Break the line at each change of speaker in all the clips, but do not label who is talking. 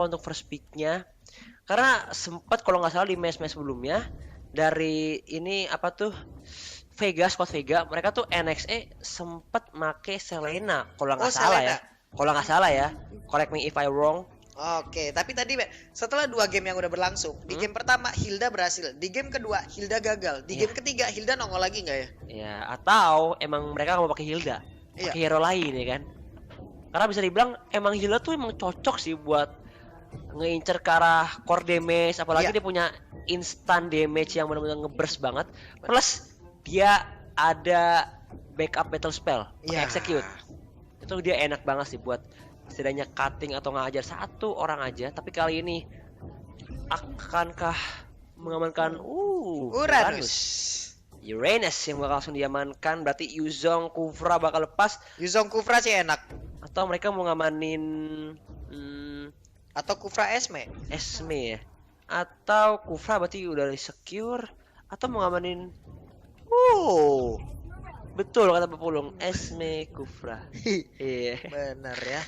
untuk first picknya. Karena sempat kalau nggak salah di match-match sebelumnya dari ini apa tuh Squad Vega, mereka tuh NXE sempat make Selena kalau
Oh,
nggak salah ya.
Selena.
Kalau nggak salah ya, correct me if I wrong.
Oke, tapi tadi setelah 2 game yang udah berlangsung, di game pertama Hilda berhasil, di game kedua Hilda gagal, di
Iya.
game ketiga Hilda nongol lagi nggak ya?
Ya, atau emang mereka nggak mau pakai Hilda,
Iya.
pakai hero lain ya kan? Karena bisa dibilang emang Hilda tuh emang cocok sih buat ngeincer ke arah core damage, apalagi
Iya.
dia punya instant damage yang benar-benar ngeburst banget. Plus dia ada backup battle spell,
Iya.
execute. Itu dia enak banget sih buat setidaknya cutting atau ngajar satu orang aja. Tapi kali ini akankah mengamankan
Uranus.
Uranus yang bakal langsung diamankan? Berarti Yuzong Kufra bakal lepas,
Yuzong Kufra sih enak.
atau mereka mau ngamanin
Atau Kufra Esme.
Esme ya? Atau Kufra berarti udah secure, atau mau ngamanin betul kata Pepulung, Esme Kufra. Iya.
Bener ya.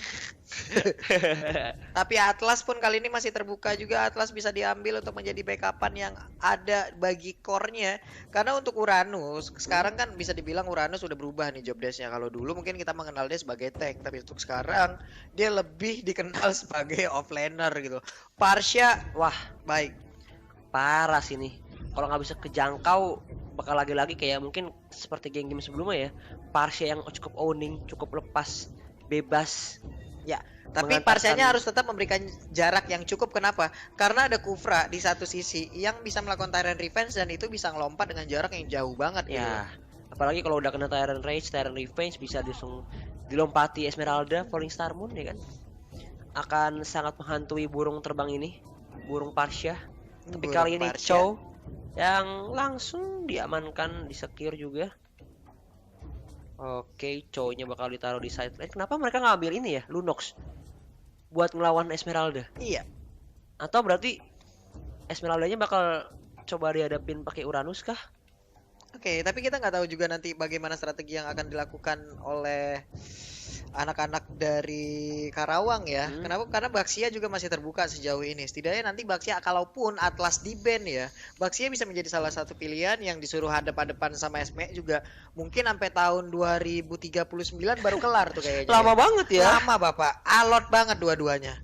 Tapi Atlas pun kali ini masih terbuka juga. Atlas bisa diambil untuk menjadi backupan yang ada bagi core-nya. Karena untuk Uranus, sekarang kan bisa dibilang Uranus udah berubah nih job desk-nya. Kalau dulu mungkin kita mengenal dia sebagai tank, tapi untuk sekarang dia lebih dikenal sebagai offlaner gitu. Parsha,
Wah,
baik.
parah sih nih. Kalau nggak bisa kejangkau, bakal lagi-lagi kayak mungkin seperti game-game sebelumnya ya. Parsha yang cukup owning, cukup lepas, bebas.
Ya, tapi
Mengantarkan-
Parsianya harus tetap memberikan jarak yang cukup. Kenapa? Karena ada Kufra di satu sisi yang bisa melakukan Tyrant Revenge dan itu bisa ngelompat dengan jarak yang jauh banget gitu.
Ya, apalagi kalau udah kena Tyrant Rage, Tyrant Revenge bisa langsung dilompati Esmeralda, Falling Star Moon ya kan. Akan sangat menghantui burung terbang ini, burung Parsha. Tapi
Burung
kali ini
Parsha.
Chow yang langsung diamankan, di secure juga. Oke, Chow-nya bakal ditaruh di side lane. Kenapa mereka ngambil ini ya, Lunox buat ngelawan Esmeralda?
Iya.
Atau berarti Esmeraldanya bakal coba dihadapin pakai Uranus kah?
Oke, tapi kita nggak tahu juga nanti bagaimana strategi yang akan dilakukan oleh anak-anak dari Karawang ya. Kenapa? Karena Baxia juga masih terbuka sejauh ini. Setidaknya nanti Baxia kalaupun Atlas di ban ya, Baxia bisa menjadi salah satu pilihan yang disuruh hadap-hadapan sama Esme juga. Mungkin sampai tahun 2039 baru kelar tuh kayaknya.
Lama banget ya.
Lama Bapak. Alot banget dua-duanya.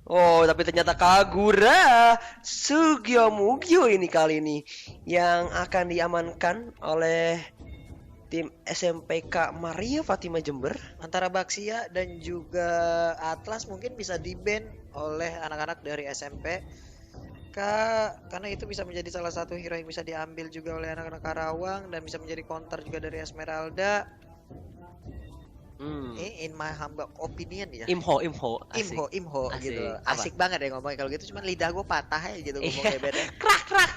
Oh, tapi ternyata Kagura Sugyo Mugyo ini kali ini yang akan diamankan oleh tim SMPK Maria Fatima Jember.
Antara Baxia dan juga Atlas mungkin bisa di-ban oleh anak-anak dari SMP. Karena itu bisa menjadi salah satu hero yang bisa diambil juga oleh anak-anak Karawang dan bisa menjadi counter juga dari Esmeralda. In my humble opinion ya.
Imho,
Imho
Asik.
gitu.
Apa?
Asik banget ya ngomongnya kalau gitu, cuman lidah gue patah ya gitu ngomongnya beda.
Krak.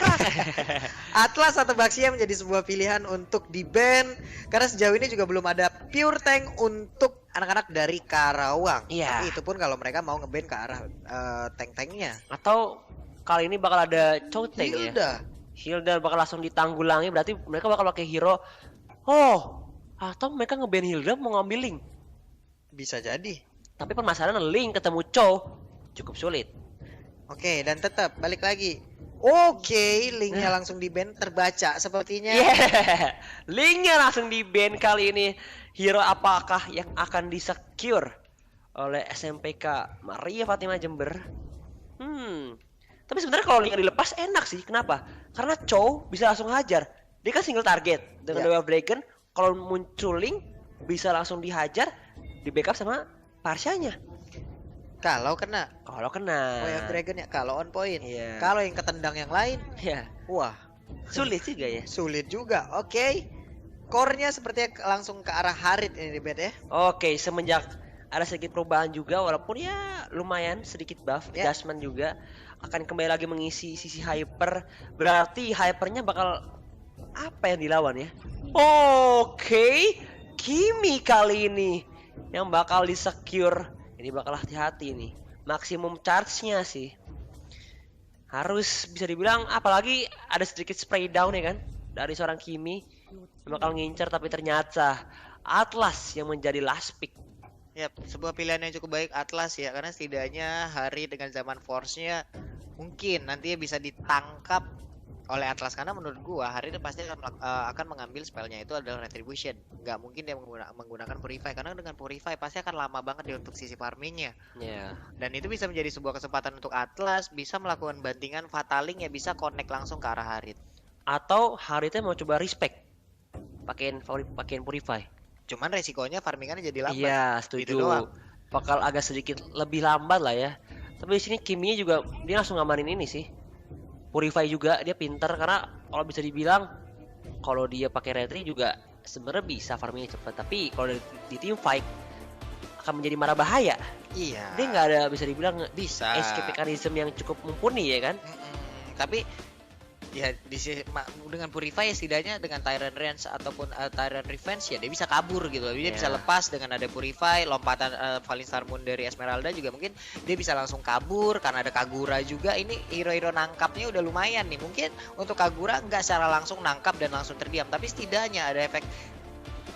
Atlas atau Baxia menjadi sebuah pilihan untuk di-ban karena sejauh ini juga belum ada pure tank untuk anak-anak dari Karawang.
Iya.
Tapi itu pun kalau mereka mau nge-ban ke arah tank-tanknya.
Atau kali ini bakal ada Choteng ya.
Hilda.
Hilda bakal langsung ditanggulangi, berarti mereka bakal pakai hero. Atau mereka nge-ban Hilda mau ngambil Link.
Bisa jadi.
Tapi permasalahan Link ketemu Chow cukup sulit.
Oke, dan tetap balik lagi. Oke, linknya langsung di-ban terbaca sepertinya.
Linknya langsung di-ban kali ini. Hero apakah yang akan di-secure oleh SMPK Maria Fatima Jember? Tapi sebenarnya kalau Linknya dilepas enak sih. Kenapa? Karena Chow bisa langsung hajar. Dia kan single target dengan The Way of Dragon. Kalau muncul Link bisa langsung dihajar, di backup sama Parsyanya.
Kalau kena Way of Dragon ya, kalau on point.
Iya.
Kalau yang ketendang yang lain,
Ya,
wah,
sulit juga ya.
sulit juga. Oke. Core-nya sepertinya langsung ke arah Harit ini di bed ya.
Oke, semenjak ada sedikit perubahan juga, walaupun ya lumayan sedikit buff,
Ya.
adjustment juga akan kembali lagi mengisi sisi hyper. Berarti hypernya bakal apa yang dilawan ya? Oke, Kimi kali ini yang bakal di-secure. Ini bakal hati-hati nih. Maksimum charge-nya sih harus bisa dibilang, apalagi ada sedikit spray down ya kan dari seorang Kimi yang bakal ngincer, tapi ternyata Atlas yang menjadi last pick.
Ya, sebuah pilihan yang cukup baik Atlas ya, karena setidaknya Hari dengan zaman Force-nya mungkin nantinya bisa ditangkap oleh Atlas, karena menurut gua Hari itu pasti akan mengambil spellnya itu adalah Retribution. Nggak mungkin dia menggunakan Purify, karena dengan Purify pasti akan lama banget dia untuk sisi farmingnya. Dan itu bisa menjadi sebuah kesempatan untuk Atlas bisa melakukan bantingan Fataling ya, bisa connect langsung ke arah Harit.
Atau Haritnya mau coba respect pakein Purify.
Cuman resikonya farmingannya jadi lambat.
Iya, setuju.
Gitu doang.
Bakal agak sedikit lebih lambat lah ya. Tapi di sini Kiminya juga dia langsung ngamanin ini sih. Purify juga dia pinter, karena kalau bisa dibilang kalau dia pakai retri juga sebenarnya bisa farmingnya cepat. Tapi kalau di team fight akan menjadi marah bahaya.
Iya.
Dia nggak ada bisa dibilang
bisa
escape mechanism yang cukup mumpuni ya kan.
Tapi ya dengan Purify ya setidaknya dengan Tyrant Range ataupun Tyrant Revenge ya dia bisa kabur gitu loh. Dia bisa lepas dengan ada Purify, lompatan Falling Star Moon dari Esmeralda juga mungkin dia bisa langsung kabur karena ada Kagura juga. Ini hero-hero nangkapnya udah lumayan nih. Mungkin untuk Kagura nggak secara langsung nangkap dan langsung terdiam, tapi setidaknya ada efek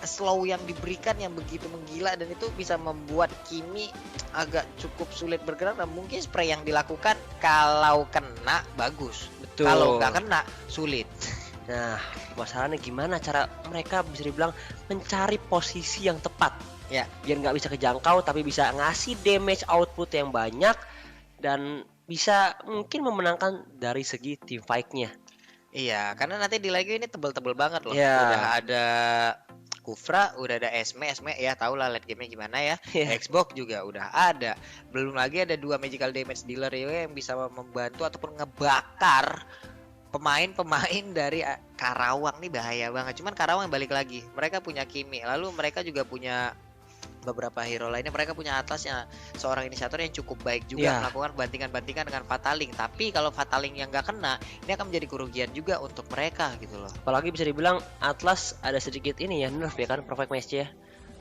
slow yang diberikan yang begitu menggila, dan itu bisa membuat Kimi agak cukup sulit bergerak, dan mungkin spray yang dilakukan kalau kena bagus.
Betul.
Kalau nggak kena sulit.
Nah, masalahnya gimana cara mereka bisa dibilang mencari posisi yang tepat
ya,
biar nggak bisa kejangkau tapi bisa ngasih damage output yang banyak dan bisa mungkin memenangkan dari segi team fight-nya.
Iya, karena nanti di lagi ini tebel-tebel banget loh.
Yeah.
Udah ada Kufra, udah ada Esme ya, tau lah late game-nya gimana ya. Xbox juga udah ada. Belum lagi ada 2 magical damage dealer ya, yang bisa membantu ataupun ngebakar pemain-pemain dari Karawang. Nih bahaya banget. Cuman Karawang balik lagi, mereka punya Kimi, lalu mereka juga punya beberapa hero lainnya. Mereka punya Atlasnya seorang inisiator yang cukup baik juga melakukan bantingan-bantingan dengan Fataling. Tapi kalau Fataling yang nggak kena, ini akan menjadi kerugian juga untuk mereka gitu loh.
Apalagi bisa dibilang Atlas ada sedikit ini ya, nerf ya kan, perfect match ya.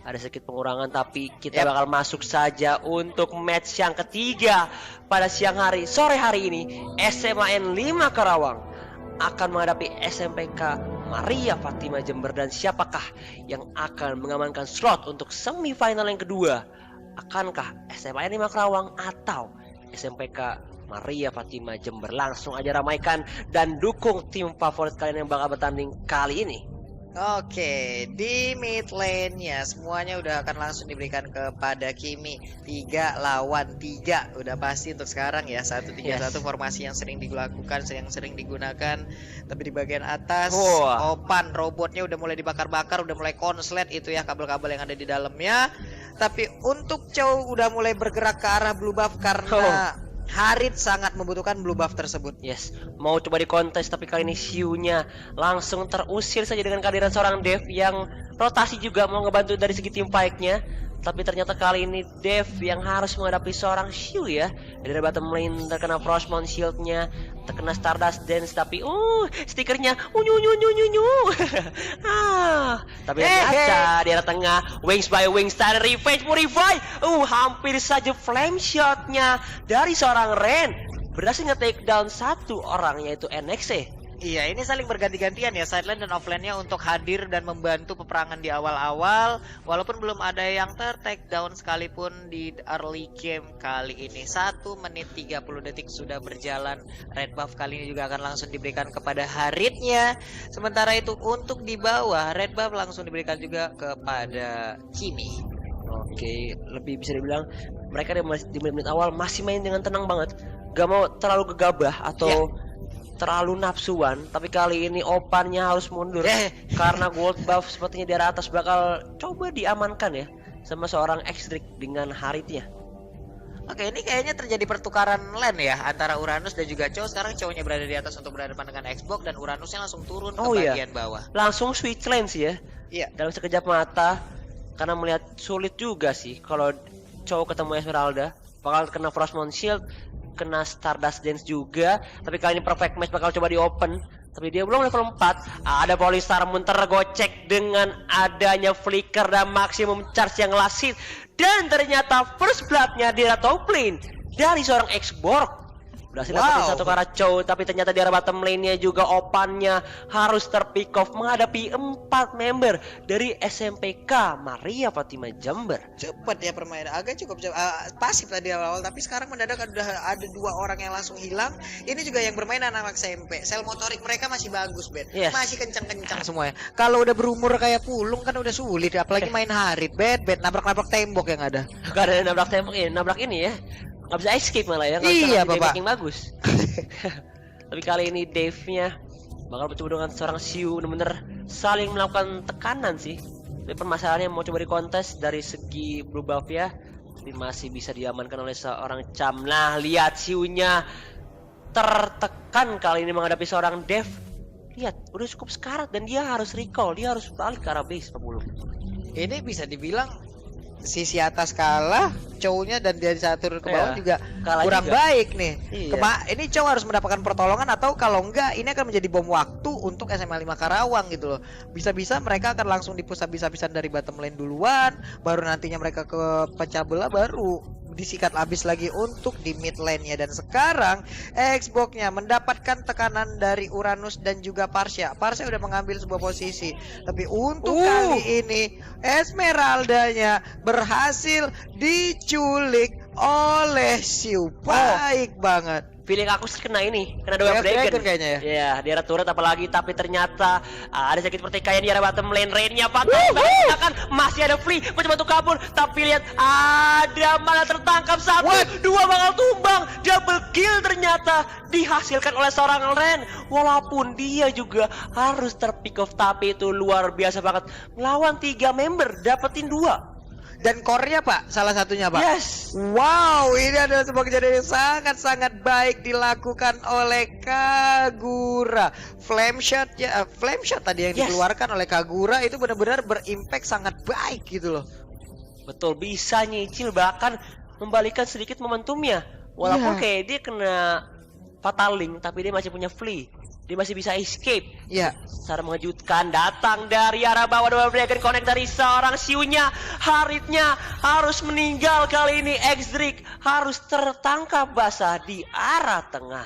Ada sedikit pengurangan, tapi kita bakal masuk saja untuk match yang ketiga pada siang hari. Sore hari ini SMAN 5 Karawang akan menghadapi SMPK Maria Fatima Jember, dan siapakah yang akan mengamankan slot untuk semifinal yang kedua? Akankah SMAN 5 Karawang atau SMPK Maria Fatima Jember? Langsung aja ramaikan dan dukung tim favorit kalian yang bakal bertanding kali ini.
Oke, di mid lane-nya semuanya udah akan langsung diberikan kepada Kimi. 3 lawan 3 udah pasti untuk sekarang ya. 1-3-1 formasi yang sering dilakukan, yang sering digunakan. Tapi di bagian atas Opan robotnya udah mulai dibakar-bakar, udah mulai konslet itu ya kabel-kabel yang ada di dalamnya. Tapi untuk Chow udah mulai bergerak ke arah blue buff karena Harit sangat membutuhkan blue buff tersebut.
Yes, mau coba di kontes tapi kali ini Xiu-nya langsung terusir saja dengan kehadiran seorang Dev yang rotasi juga mau ngebantu dari segi team fight-nya. Tapi ternyata kali ini Dev yang harus menghadapi seorang Xiu ya. Dari bottom lane terkena Frostmourne shield-nya, terkena Stardust Dance, tapi stikernya tapi ternyata di arah tengah Wings by Wings Star Revenge Purify. Hampir saja flame shot-nya dari seorang Ren berhasil nge-take down satu orang, yaitu NXE.
Iya, ini saling berganti-gantian ya, sideline dan offline-nya untuk hadir dan membantu peperangan di awal-awal. Walaupun belum ada yang take down sekalipun di early game kali ini. 1 menit 30 detik sudah berjalan. Red buff kali ini juga akan langsung diberikan kepada Haritnya. Sementara itu untuk di bawah, red buff langsung diberikan juga kepada Kimi.
Oke, lebih bisa dibilang mereka di menit-menit awal masih main dengan tenang banget. Gak mau terlalu gegabah atau terlalu nafsuan, tapi kali ini Opannya harus mundur karena gold buff sepertinya di atas bakal coba diamankan ya sama seorang X-Drake dengan Haritnya.
Oke, ini kayaknya terjadi pertukaran lane ya antara Uranus dan juga Chow. Sekarang Chow-nya berada di atas untuk berhadapan dengan Xbox dan Uranusnya langsung turun ke bagian bawah.
Langsung switch lanes ya. Iya. Dalam sekejap mata, karena melihat sulit juga sih kalau Chow ketemu Esmeralda, bakal kena Frostmourne shield, kena Stardust Dance juga. Tapi kali ini perfect match bakal coba di open, tapi dia belum level 4. Ada Polystar Moon tergocek dengan adanya flicker dan maximum charge yang last hit. Dan ternyata first blood-nya di top lane dari seorang Xborg. Berhasil dapetin satu ke arah Chow, tapi ternyata di arah bottom lane-nya juga opannya harus terpick off menghadapi 4 member dari SMPK Maria Fatima Jember.
Cepet ya permainan, agak cukup pasif tadi awal, tapi sekarang mendadak ada 2 orang yang langsung hilang. Ini juga yang bermain anak-anak SMP. Sel motorik mereka masih bagus, Ben.
Yes.
Masih kencang-kencang semuanya. Kalau udah berumur kayak Pulung kan udah sulit, apalagi main Harit, Bet nabrak-nabrak tembok yang ada.
Gak ada nabrak tembok ya, nabrak ini ya. Nggak bisa escape malah ya.
Iya, Bapak.
Yang bagus. Tapi kali ini Dave-nya bakal bertemu dengan seorang Siu, bener-bener saling melakukan tekanan sih. Tapi permasalahannya mau coba di kontes dari segi blue buff ya, tapi masih bisa diamankan oleh seorang Cham. Nah, lihat Siu-nya tertekan kali ini menghadapi seorang Dave. Lihat, udah cukup sekarat dan dia harus recall, dia harus balik ke arah base 40.
Ini bisa dibilang sisi atas kalah, Chow-nya dan dia saat turun ke bawah juga kurang juga baik nih.
Iya.
Ini Chow harus mendapatkan pertolongan atau kalau enggak ini akan menjadi bom waktu untuk SMA 5 Karawang gitu loh. Bisa-bisa mereka akan langsung dipus habis-habisan dari bottom lane duluan, baru nantinya mereka ke pecah belah, baru disikat habis lagi untuk di mid lane-nya. Dan sekarang Xbox-nya mendapatkan tekanan dari Uranus dan juga Parsha. Parsha udah mengambil sebuah posisi, tapi untuk kali ini Esmeralda-nya berhasil diculik oleh Siu. Baik banget.
Feeling aku sih kena ini, kena Wave Dragon
kayaknya ya.
Iya, di arah turret apalagi, tapi ternyata ada sedikit pertikaian di arah bottom lane. Rain-nya patah, kan masih ada Flea mencoba untuk kabur, tapi lihat ada malah tertangkap satu, dua bakal tumbang. Double kill ternyata dihasilkan oleh seorang Ren, walaupun dia juga harus terpick off, tapi itu luar biasa banget. Melawan 3 member, dapetin 2.
Dan core-nya Pak, salah satunya Pak.
Yes.
Wow, ini adalah sebuah kejadian yang sangat-sangat baik dilakukan oleh Kagura. Flame shot tadi yang dikeluarkan oleh Kagura itu benar-benar berimpact sangat baik gitu loh.
Betul, bisa nyicil bahkan membalikan sedikit momentumnya. Walaupun kayak dia kena fatal link, tapi dia masih punya Flea. Dia masih bisa escape.
Iya.
Secara mengejutkan datang dari arah bawah, Double Dragon connect dari seorang Siu-nya. Haritnya harus meninggal kali ini. Xdrik harus tertangkap basah di arah tengah.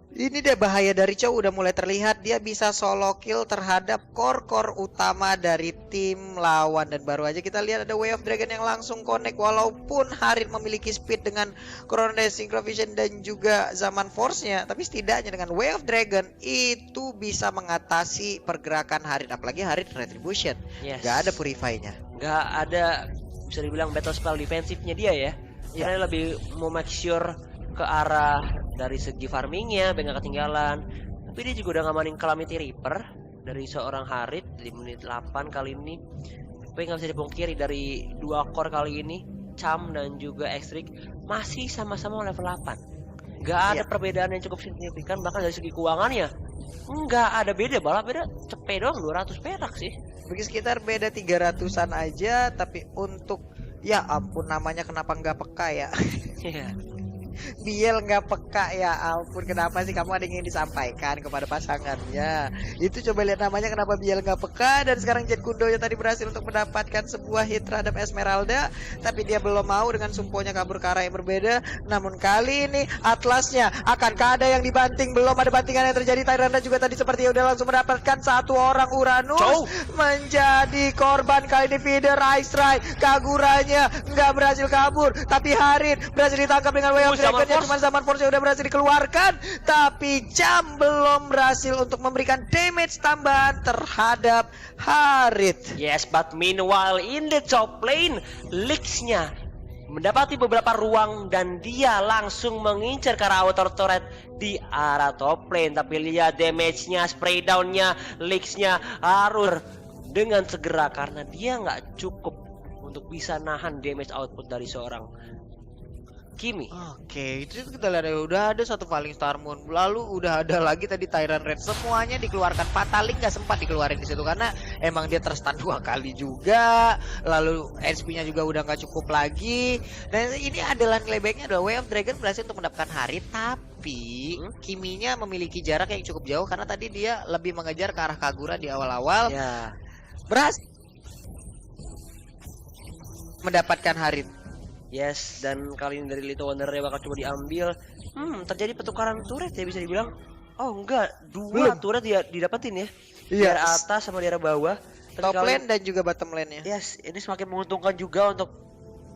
Ini dia bahaya dari Chow udah mulai terlihat. Dia bisa solo kill terhadap core utama dari tim lawan. Dan baru aja kita lihat ada Way of Dragon yang langsung connect. Walaupun Harit memiliki speed dengan Chrono Synchrovision dan juga Zaman Force-nya, tapi setidaknya dengan Way of Dragon itu bisa mengatasi pergerakan Harit. Apalagi Harit Retribution. Gak ada Purify-nya.
Gak ada, bisa dibilang battle spell defensifnya dia ya. Karena lebih mau make sure ke arah dari segi farmingnya biar gak ketinggalan. Tapi dia juga udah ngamanin Calamity Reaper dari seorang Harit di menit 8 kali ini. Tapi gak bisa dipungkiri dari 2 core kali ini, Cham dan juga Xdrik masih sama-sama level 8. Gak ada perbedaan yang cukup signifikan, bahkan dari segi keuangannya nggak ada beda, malah beda cepet doang 200 perak sih.
Begitu sekitar beda 300-an aja, tapi untuk ya ampun namanya kenapa nggak peka ya. Biel nggak peka, ya ampun, kenapa sih kamu ada yang ingin disampaikan kepada pasangannya? Itu coba lihat namanya kenapa Biel nggak peka. Dan sekarang Jet Kundo tadi berhasil untuk mendapatkan sebuah hit terhadap Esmeralda, tapi dia belum mau dengan sumponya kabur ke arah yang berbeda. Namun kali ini Atlasnya, akankah ada yang dibanting? Belum ada bantingan yang terjadi. Tyrande juga tadi seperti udah langsung mendapatkan satu orang Uranus menjadi korban. Kali ini feeder Ice Ray, Kaguranya nggak berhasil kabur, tapi Harit berhasil ditangkap dengan Way of Dragon-nya. Cuma Zaman Force udah berhasil dikeluarkan, tapi Cham belum berhasil untuk memberikan damage tambahan terhadap Harit.
Yes, but meanwhile in the top lane, Lix-nya mendapati beberapa ruang dan dia langsung mengincar ke arah outer turret di arah top lane. Tapi lihat damage-nya, spray down-nya, Lix-nya harus dengan segera karena dia nggak cukup untuk bisa nahan damage output dari seorang Kimi.
Oke, itu kita lihat udah ada satu Falling Star Moon, lalu udah ada lagi tadi Tyrant Red, semuanya dikeluarkan. Pataling nggak sempat dikeluarin di situ karena emang dia terstun 2 kali juga, lalu HP-nya juga udah nggak cukup lagi. Dan ini adalah nilai baiknya adalah Way of Dragon berhasil untuk mendapatkan Harit, tapi Kiminya memiliki jarak yang cukup jauh karena tadi dia lebih mengejar ke arah Kagura di awal-awal. Berhasil mendapatkan Harit.
Yes, dan kali ini dari Little Wonder bakal coba diambil. terjadi pertukaran turret ya bisa dibilang. Oh enggak, dua
Belum.
turret dia didapetin ya. Di
Iya.
daerah atas sama daerah bawah. Tapi
Top
kalau-
lane dan juga bottom lane-nya.
Yes, ini semakin menguntungkan juga untuk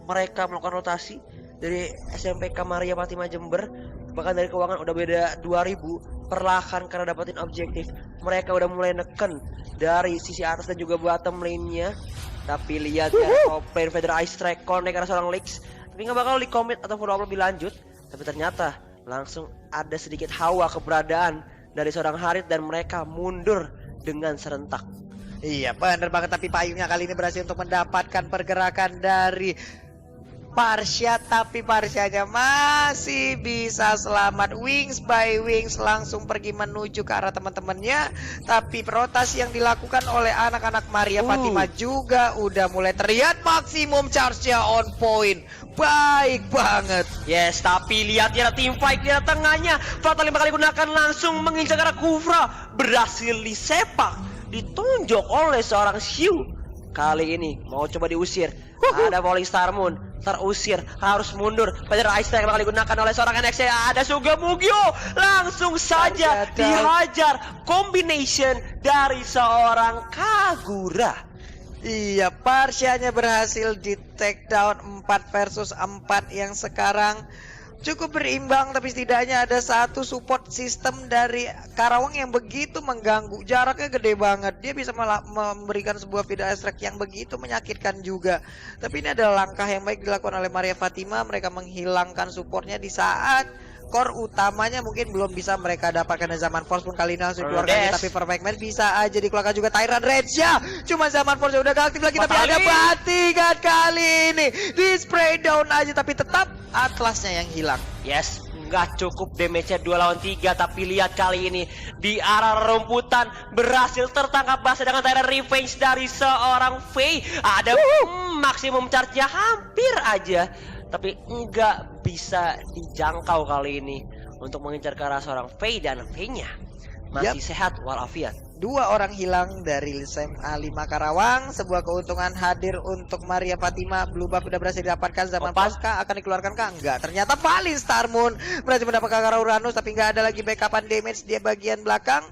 mereka melakukan rotasi dari SMPK Maria Fatima Jember. Bahkan dari keuangan udah beda 2000, perlahan karena dapetin objektif. Mereka udah mulai neken dari sisi atas dan juga bottom lane-nya. Tapi lihat ya, top lane Feather Ice Strike connect karena seorang Leaks. Tapi nggak bakal di commit atau follow up lebih lanjut. Tapi ternyata langsung ada sedikit hawa keberadaan dari seorang Harit dan mereka mundur dengan serentak.
Iya, benar banget. Tapi payungnya kali ini berhasil untuk mendapatkan pergerakan dari Parsha, tapi Parsyanya masih bisa selamat. Wings by Wings langsung pergi menuju ke arah teman-temannya. Tapi rotasi yang dilakukan oleh anak-anak Maria Fatima juga udah mulai terlihat. Maksimum charge-nya on point. Baik banget.
Yes, tapi lihat ya tim fight di tengahnya. Fatal 5 kali gunakan langsung mengincar ke arah Kufra. Berhasil disepak, ditunjuk oleh seorang Xiu. Kali ini mau coba diusir. Ada Falling Star Moon, terusir, harus mundur. Feather Ice Strike bakal digunakan oleh seorang NXT. Ada Sugamugyo, langsung saja dihajar. Combination dari seorang Kagura.
Iya, Parsyanya berhasil di take down 4 versus 4 yang sekarang cukup berimbang, tapi setidaknya ada satu support system dari Karawang yang begitu mengganggu. Jaraknya gede banget. Dia bisa memberikan sebuah video strike yang begitu menyakitkan juga. Tapi ini adalah langkah yang baik dilakukan oleh Maria Fatima. Mereka menghilangkan supportnya di saat core utamanya mungkin belum bisa mereka dapatkan. Zaman Force pun kali ini langsung dikeluarkan, tapi Perfect Match bisa aja dikeluarkan juga. Tyrant Rage ya, cuma Zaman Force udah gak aktif lagi. Tapi ada Batingan kali ini di spray down aja, tapi tetap Atlasnya yang hilang.
Yes, nggak cukup damage-nya 2 lawan 3. Tapi lihat kali ini di arah rumputan berhasil tertangkap basah dengan Tyrant Revenge dari seorang Faye. Ada maksimum charge-nya hampir aja, tapi nggak bisa dijangkau kali ini untuk mengincar ke arah seorang Faye, dan Faye-nya masih sehat walafiat.
2 orang hilang dari SMA 5 Karawang. Sebuah keuntungan hadir untuk Maria Fatima. Blue buff udah berhasil didapatkan. Zaman Pasca akan dikeluarkan kah? Enggak. Ternyata Falling Star Moon berhasil mendapatkan Kara Uranus, tapi nggak ada lagi backupan damage. Dia bagian belakang.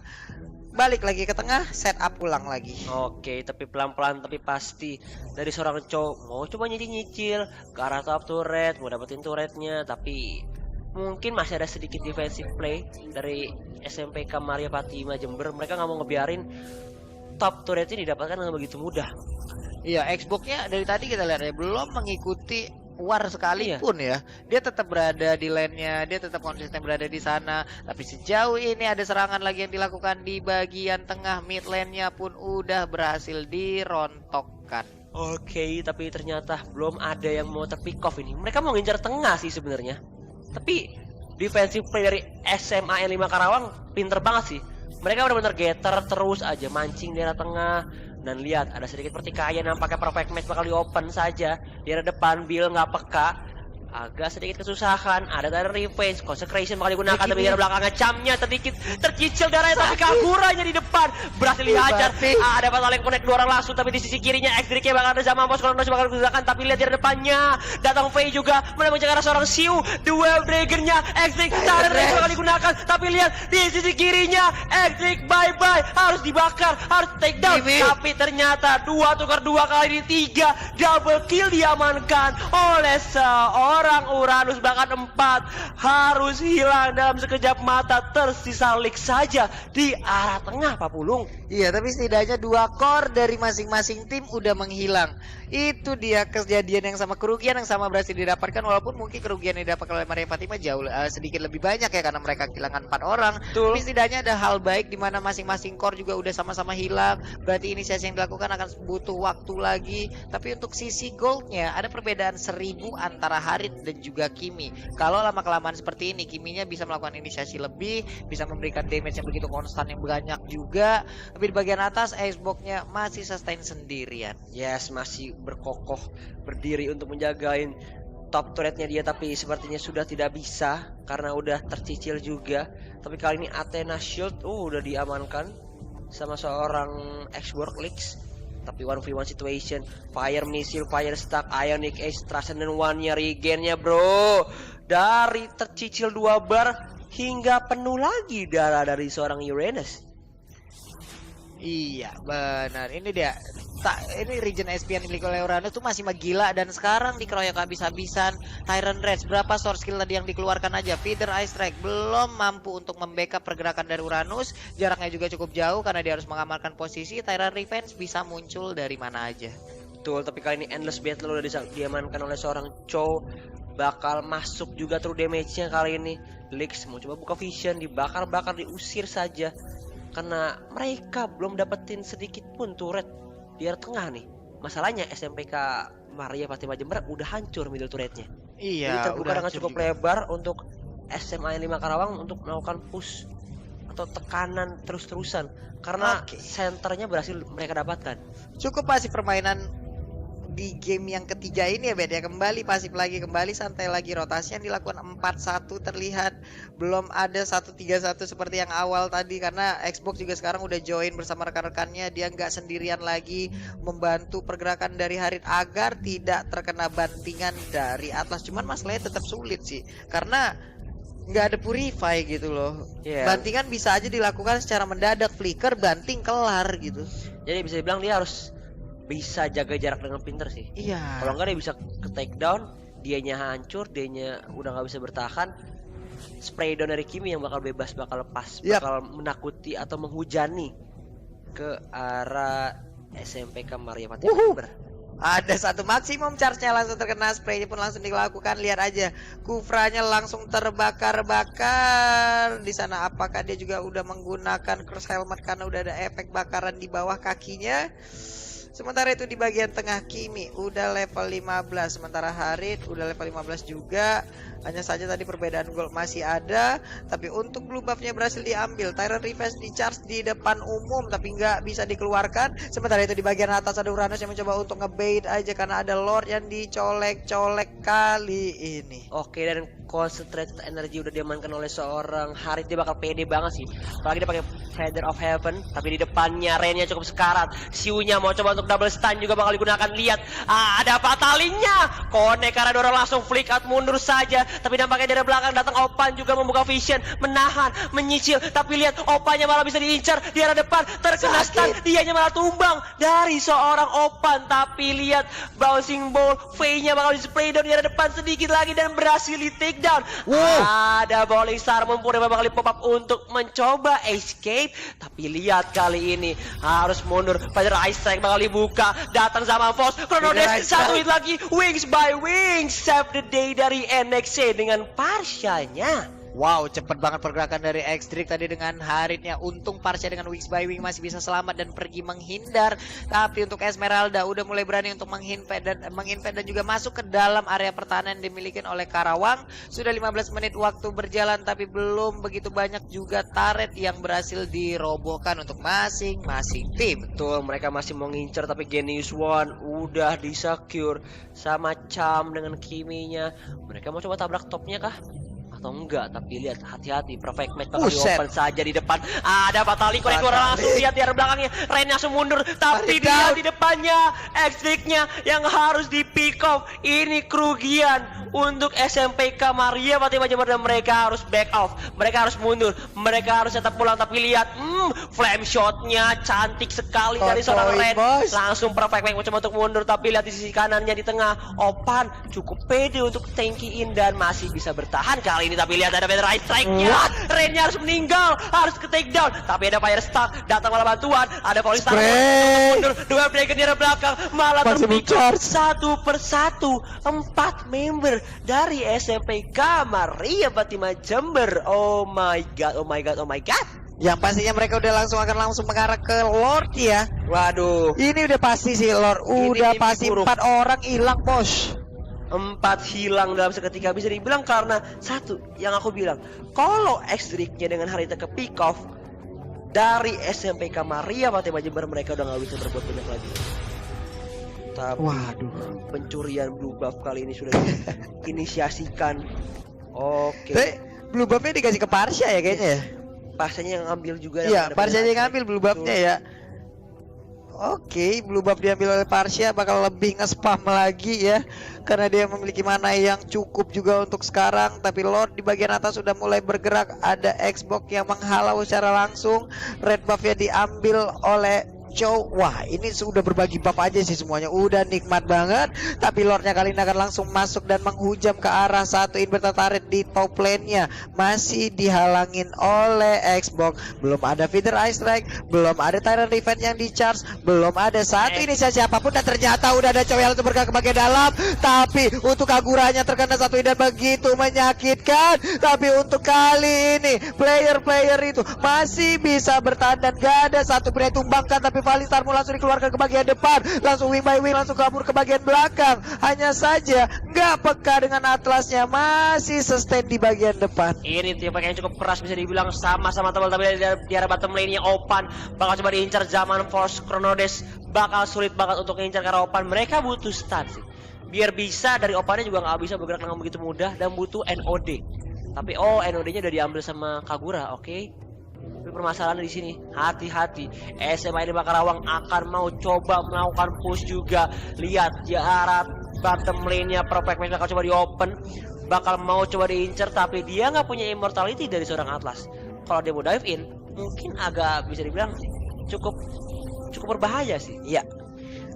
Balik lagi ke tengah, setup ulang lagi.
Oke, tapi pelan-pelan tapi pasti dari seorang cowok mau coba nyicil-nyicil ke arah top turret, mau dapetin turretnya, tapi mungkin masih ada sedikit defensive play dari SMPK Maria Fatima Jember. Mereka nggak mau ngebiarin top turretnya didapatkan dengan begitu mudah.
Iya, Xbox-nya dari tadi kita lihat ya belum mengikuti war sekalipun ya. Dia tetap berada di lane-nya, dia tetap konsisten berada di sana. Tapi sejauh ini ada serangan lagi yang dilakukan di bagian tengah. Mid lane-nya pun udah berhasil dirontokkan.
Oke, tapi ternyata belum ada yang mau terpick off ini. Mereka mau ngincar tengah sih sebenarnya. Tapi defensive play dari SMA 5 Karawang pinter banget sih. Mereka benar-benar getter terus aja mancing di arah tengah. Dan lihat ada sedikit pertikaian yang pakai Perfect Match bakal di open saja. Di arah depan Bill nggak peka, agak sedikit kesusahan. Ada dari Revenge, Consecration bakal digunakan, tapi di arah belakangnya camnya sedikit tercicil darahnya, tapi Kaguranya di depan berhasil dihajar. Ada Fatal yang connect 2 orang langsung, tapi di sisi kirinya X-Drake bakal ada Zaman Force bakal digunakan, tapi lihat di arah depannya datang Faye juga menemukan arah seorang Xiu. Duel Dragon-nya X-Drake, Tyrant Rage bakal digunakan, tapi lihat di sisi kirinya X-Drake bye-bye, harus dibakar, harus take down. Tapi ternyata 2 tukar 2 kali ini 3 double kill diamankan oleh seorang Uranus, bahkan 4 harus hilang dalam sekejap mata. Tersisa Leak saja di arah tengah, Pak Pulung.
Iya, tapi setidaknya 2 core dari masing-masing tim udah menghilang. Itu dia kejadian yang sama, kerugian yang sama berhasil didapatkan, walaupun mungkin kerugian yang didapatkan oleh Maria Fatima jauh sedikit lebih banyak ya, karena mereka kehilangan 4 orang. Tapi setidaknya ada hal baik di mana masing-masing core juga udah sama-sama hilang. Berarti inisiasi yang dilakukan akan butuh waktu lagi. Tapi untuk sisi goldnya ada perbedaan 1000 antara Harit dan juga Kimi. Kalau lama-kelamaan seperti ini, Kiminya bisa melakukan inisiasi lebih, bisa memberikan damage yang begitu konstan yang banyak juga. Tapi di bagian atas Xbox-nya masih sustain sendirian.
Yes, masih berkokoh berdiri untuk menjagain top turretnya dia, tapi sepertinya sudah tidak bisa karena udah tercicil juga. Tapi kali ini Athena Shield udah diamankan sama seorang Xbox Leaks. tapi 1v1 situation, fire missile, fire stack, ionic ace, transcendent one-nya, regen-nya bro. Dari tercicil 2 bar hingga penuh lagi darah dari seorang Uranus.
Iya benar, ini dia. Ini Regen SP yang dimiliki oleh Uranus tuh masih gila, dan sekarang dikeroyok habis-habisan. Tyrant Rage, berapa source skill tadi yang dikeluarkan aja. Feather Ice Strike belum mampu untuk membackup pergerakan dari Uranus. Jaraknya juga cukup jauh karena dia harus mengamankan posisi. Tyrant Revenge bisa muncul dari mana aja.
Betul, tapi kali ini Endless Battle udah diamankan oleh seorang Chow. Bakal masuk juga true damage-nya kali ini. Lix mau coba buka vision, dibakar-bakar, diusir saja. Karena mereka belum dapetin sedikit pun turret di area tengah nih. Masalahnya SMPK Maria Fatima Jember udah hancur middle turretnya.
Iya,
jadi terbuka dengan cukup
juga
lebar untuk SMA 5 Karawang untuk melakukan push atau tekanan terus-terusan. Karena senternya berhasil mereka dapatkan.
Cukup pasif permainan di game yang ketiga ini ya Bet ya. Kembali pasif lagi, kembali santai lagi. Rotasi yang dilakukan 4-1 terlihat. Belum ada 1-3-1 seperti yang awal tadi, karena Xbox juga sekarang udah join bersama rekan-rekannya. Dia nggak sendirian lagi membantu pergerakan dari Harit agar tidak terkena bantingan dari Atlas. Cuman masalahnya tetap sulit sih, karena nggak ada purify gitu loh. Bantingan bisa aja dilakukan secara mendadak, flicker, banting, kelar gitu.
Jadi bisa dibilang dia harus bisa jaga jarak dengan pinter sih.
Iya.
Kalau enggak dia bisa ke take down, dianya hancur, dianya udah nggak bisa bertahan. Spray down dari Kimi yang bakal bebas, bakal lepas, bakal menakuti atau menghujani ke arah SMPK Maria Fatima Jember.
Ada satu maksimum charge-nya langsung terkena, spray-nya pun langsung dilakukan. Lihat aja, Kufranya langsung terbakar-bakar di sana. Apakah dia juga udah menggunakan cross helmet karena udah ada efek bakaran di bawah kakinya? Sementara itu di bagian tengah Kimi udah level 15, sementara Harit udah level 15 juga. Hanya saja tadi perbedaan gold masih ada, tapi untuk blue buff-nya berhasil diambil. Tyrant Revenge di charge di depan umum tapi nggak bisa dikeluarkan. Sementara itu di bagian atas ada Uranus yang mencoba untuk ngebait aja karena ada Lord yang dicolek-colek kali ini.
Oke, dan concentrated energy udah diamankan oleh seorang Harit. Dia bakal pede banget sih, apalagi dia pakai Feather of Heaven, tapi di depannya Rain-nya cukup sekarat. Siunya mau coba untuk double stun juga bakal digunakan. Lihat, ada fatalingnya. Connect karena dorong langsung flick out mundur saja. Tapi nampaknya dari belakang datang Opan juga membuka vision, menahan, menyicil. Tapi lihat, Opannya malah bisa diincar di arah depan, terkena stun, dianya malah tumbang dari seorang Opan. Tapi lihat, bouncing ball, V-nya bakal di spray down di arah depan sedikit lagi dan berhasil di take down. Ada bowling star mumpuni bakal di pop up untuk mencoba escape. Tapi lihat kali ini harus mundur. Pada Ice Strike bakal dibuka, datang sama Foss, Chronodes, satu hit lagi, Wings by Wings, save the day dari NXC dengan Parsha-nya.
Wow, cepet banget pergerakan dari X-Drake tadi dengan Haritnya. Untung Parsha dengan Wings by Wing masih bisa selamat dan pergi menghindar. Tapi untuk Esmeralda udah mulai berani untuk menginvade dan juga masuk ke dalam area pertahanan yang dimiliki oleh Karawang. Sudah 15 menit waktu berjalan, tapi belum begitu banyak juga turret yang berhasil dirobohkan untuk masing-masing tim.
Betul, mereka masih mau ngincer, tapi Genius One udah disecure sama Cham dengan Kimi-nya. Mereka mau coba tabrak topnya kah? Atau enggak, tapi lihat, hati-hati, perfect match bakal di-open saja di depan. Ada Fatali, koridor langsung lihat di arah belakangnya, Rain langsung mundur, tapi dia di depannya X-Drake-nya yang harus di pick off. Ini kerugian untuk SMPK Maria Fatima Jember dan mereka harus back off, mereka harus mundur, mereka harus tetap pulang. Tapi lihat, flame shot-nya cantik sekali dari seorang Rain, langsung perfect match mencoba untuk mundur. Tapi lihat di sisi kanannya di tengah, Opan cukup pede untuk tanky-in dan masih bisa bertahan kali ini. Tapi lihat ada Feather Ice Strike-nya, Rain-nya harus meninggal, harus ke take down. Tapi ada Fire Stack, datang malah bantuan, ada Falling Star mundur, dua Dragon di arah belakang malah terpick satu persatu. 4 member dari SMPK Maria Fatima Jember. Oh my god, oh my god, oh my god.
Yang pastinya mereka udah langsung mengarah ke Lord ya.
Waduh,
ini udah pasti sih Lord, udah pasti 4 orang hilang bos.
4 hilang dalam seketika, bisa dibilang karena satu yang aku bilang, kalau X-Drake-nya dengan Harita ke pick off dari SMPK Maria Fatima Jember, mereka udah gak bisa berbuat banyak lagi. Tapi pencurian blue buff kali ini sudah diinisiasikan. Oke.
Blue buff-nya dikasih ke Parsha ya kayaknya ya.
Parsha-nya yang ambil juga.
Iya, Parsha yang ngambil blue buff-nya ya. Oke, blue buff diambil oleh Parsia bakal lebih nge-spam lagi ya. Karena dia memiliki mana yang cukup juga untuk sekarang. Tapi Lord di bagian atas sudah mulai bergerak. Ada Xbox yang menghalau secara langsung. Red buff-nya diambil oleh Chow. Wah, ini sudah berbagi buff aja sih semuanya. Udah nikmat banget. Tapi Lordnya kali ini akan langsung masuk dan menghujam ke arah satu inverter turret di top lane-nya. Masih dihalangin oleh Xbox. Belum ada feeder ice strike, belum ada Tyrant Revenge yang di charge, belum ada satu inisiasi apapun, dan ternyata udah ada Chow yang langsung bergerak ke bagian dalam. Tapi untuk Kaguranya terkena satu dan begitu menyakitkan. Tapi untuk kali ini player-player itu masih bisa bertahan dan gak ada satu pun yang tumbangkan. Tapi Valistarmu langsung dikeluarkan ke bagian depan, langsung wing by wing, langsung kabur ke bagian belakang. Hanya saja nggak peka dengan Atlasnya, masih sustain di bagian depan.
Ini tipe yang cukup keras, bisa dibilang sama-sama tebal. Tapi di arah bottom lane-nya Opan bakal coba diincar. Zaman Force Chronodes bakal sulit banget untuk mengincar karena Opan mereka butuh stun sih. Biar bisa dari Opannya juga nggak bisa bergerak dengan begitu mudah, dan butuh NOD. Tapi NOD-nya udah diambil sama Kagura, oke. Tapi permasalahan di sini, hati-hati. SMA ini Bakarawang akan mau coba melakukan push juga. Lihat di arah bottom lane-nya Perfect Match bakal coba di open, bakal mau coba diincer, tapi dia nggak punya immortality dari seorang Atlas. Kalau dia mau dive in, mungkin agak bisa dibilang cukup berbahaya sih.
Iya.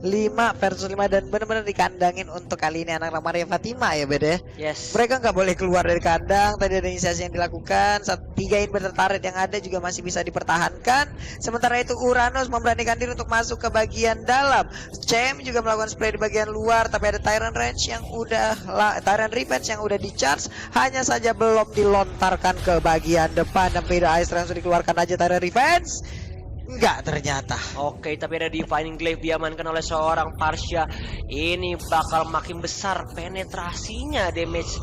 5 versus 5 dan benar-benar dikandangin untuk kali ini anak-anak Maria Fatima ya beda.
Yes.
Mereka nggak boleh keluar dari kandang. Tadi ada inisiasi yang dilakukan. 3 inverter turret yang ada juga masih bisa dipertahankan. Sementara itu Uranus memberanikan diri untuk masuk ke bagian dalam. Cem juga melakukan spray di bagian luar. Tapi ada Tyrant Revenge yang udah di charge. Hanya saja belum dilontarkan ke bagian depan. Dan Feeder Ice langsung dikeluarkan aja Tyrant Revenge. Enggak ternyata.
Oke, tapi ada Divining Glaive diamankan oleh seorang Parsia. Ini bakal makin besar penetrasinya damage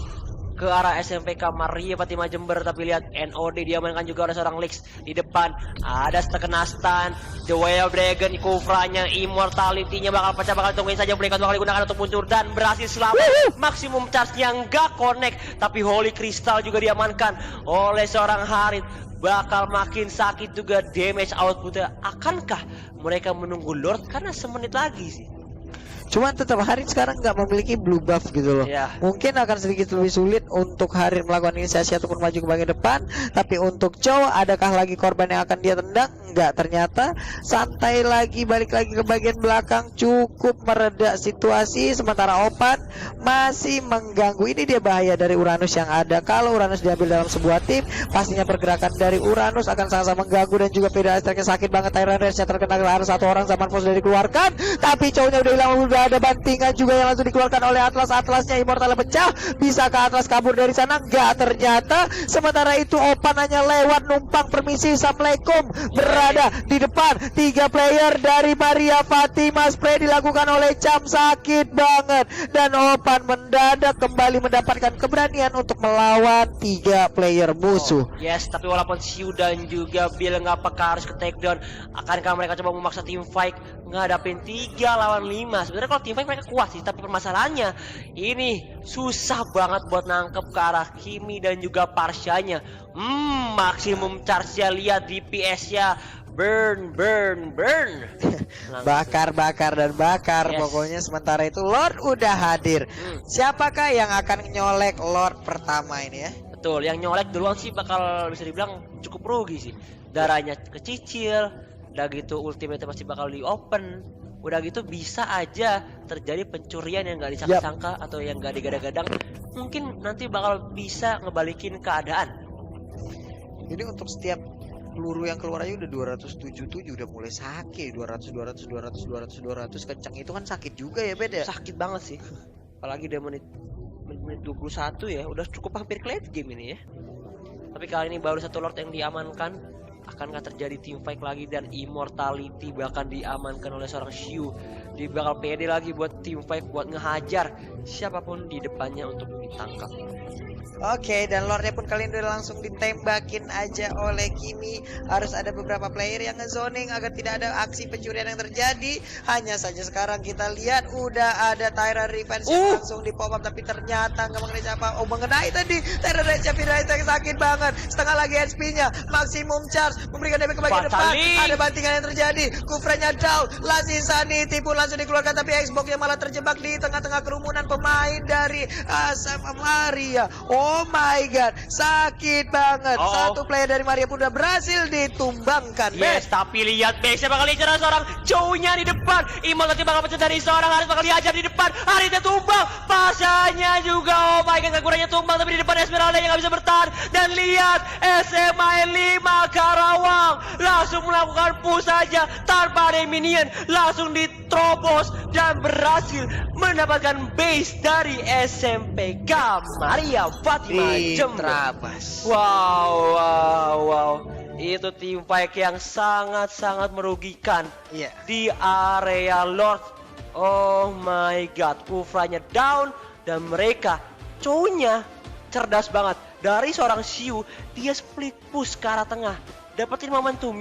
ke arah SMPK Maria Fatima Jember. Tapi lihat NOD diamankan juga oleh seorang Lix di depan. Ada terkena stun. The Wild Dragon, Kufranya, Immortality-nya bakal pecah, bakal tungguin saja mereka bakal digunakan untuk muncul dan berhasil selamat. Maksimum charge-nya nggak connect, tapi Holy Crystal juga diamankan oleh seorang Harit. Bakal makin sakit juga damage outputnya. Akankah mereka menunggu Lord? Karena semenit lagi sih.
Cuman tetap Harit sekarang nggak memiliki blue buff gitu loh.
Yeah.
Mungkin akan sedikit lebih sulit untuk Harit melakukan inisiasi ataupun maju ke bagian depan. Tapi untuk Chow, adakah lagi korban yang akan dia tendang? Enggak, ternyata santai lagi, balik lagi ke bagian belakang, cukup mereda situasi. Sementara Opan masih mengganggu. Ini dia bahaya dari Uranus yang ada. Kalau Uranus diambil dalam sebuah tim, pastinya pergerakan dari Uranus akan sangat-sangat mengganggu. Dan juga Feeder Ice Strike sakit banget. Tyrant Rage-nya terkena ke arah satu orang. Zaman Force sudah dikeluarkan, tapi Chow-nya udah hilang. Udah ada bantingan juga yang langsung dikeluarkan oleh Atlasnya. Immortal pecah. Bisa ke Atlas kabur dari sana? Enggak ternyata. Sementara itu Opan hanya lewat numpang permisi, assalamualaikum, berada di depan. 3 player dari Maria Fatima. Spray dilakukan oleh Cam, sakit banget. Dan Opan mendadak kembali mendapatkan keberanian untuk melawan 3 player musuh.
Yes, tapi walaupun Siu dan juga Bill nggak peka harus ke takedown, akankah mereka coba memaksa tim fight ngadapin 3 lawan 5? Sebenarnya kalau tim fight mereka kuat sih, tapi permasalahannya ini susah banget buat nangkep ke arah Kimi dan juga Parsianya. Maksimum charge-nya, lihat DPS-nya burn.
Bakar dan bakar.
Yes.
Pokoknya sementara itu Lord udah hadir. Siapakah yang akan nyolek Lord pertama ini ya?
Betul, yang nyolek duluan sih bakal bisa dibilang cukup rugi sih. Darahnya kecicil, udah gitu ultimate pasti bakal di open. Udah gitu bisa aja terjadi pencurian yang gak disangka-sangka atau yang gak digadang-gadang. Mungkin nanti bakal bisa ngebalikin keadaan.
Jadi untuk setiap peluru yang keluar aja udah 277, udah mulai sakit. 200 kencang itu kan sakit juga ya beda.
Sakit banget sih. Apalagi dia menit 21 ya, udah cukup hampir late game ini ya. Tapi kali ini baru 1 Lord yang diamankan. Akankah terjadi team fight lagi dan Immortality bahkan diamankan oleh seorang Xiu. Dia bakal pede lagi buat team fight, buat ngehajar siapapun di depannya untuk ditangkap.
Oke, dan Lordnya pun kalian udah langsung ditembakin aja oleh Kimi. Harus ada beberapa player yang ngezoning agar tidak ada aksi pencurian yang terjadi. Hanya saja sekarang kita lihat udah ada Tyra Revenge yang langsung di pop up, tapi ternyata nggak mengenai siapa. Oh, mengenai tadi Tyra Revenge yang sakit banget. Setengah lagi HP-nya, maximum charge memberikan damage ke bagian depan. Ada bantingan yang terjadi. Kufranya down. Last Insanity pun langsung dikeluarkan, tapi Xbox yang malah terjebak di tengah-tengah kerumunan pemain dari sama Maria. Oh my god, sakit banget. Satu player dari Maria pun udah berhasil ditumbangkan.
Yes, tapi lihat Base bakal diajar seorang cowoknya di depan. Imol nanti bakal pecah dari seorang Haris, bakal diajar di depan. Harisnya tumbang, Pasanya juga. Oh my god, kurangnya tumbang, tapi di depan Esmeralda yang gak bisa bertahan. Dan lihat SMA 5 Karawang langsung melakukan push saja tanpa ada minion, langsung diterobos dan berhasil mendapatkan base dari SMPK Maria Fatima Jember. Wow. Itu team fight yang sangat-sangat merugikan di area Lord. Oh my god, Kufranya down dan mereka cowoknya cerdas banget. Dari seorang Xiu, dia split push ke arah tengah, dapetin momentumnya.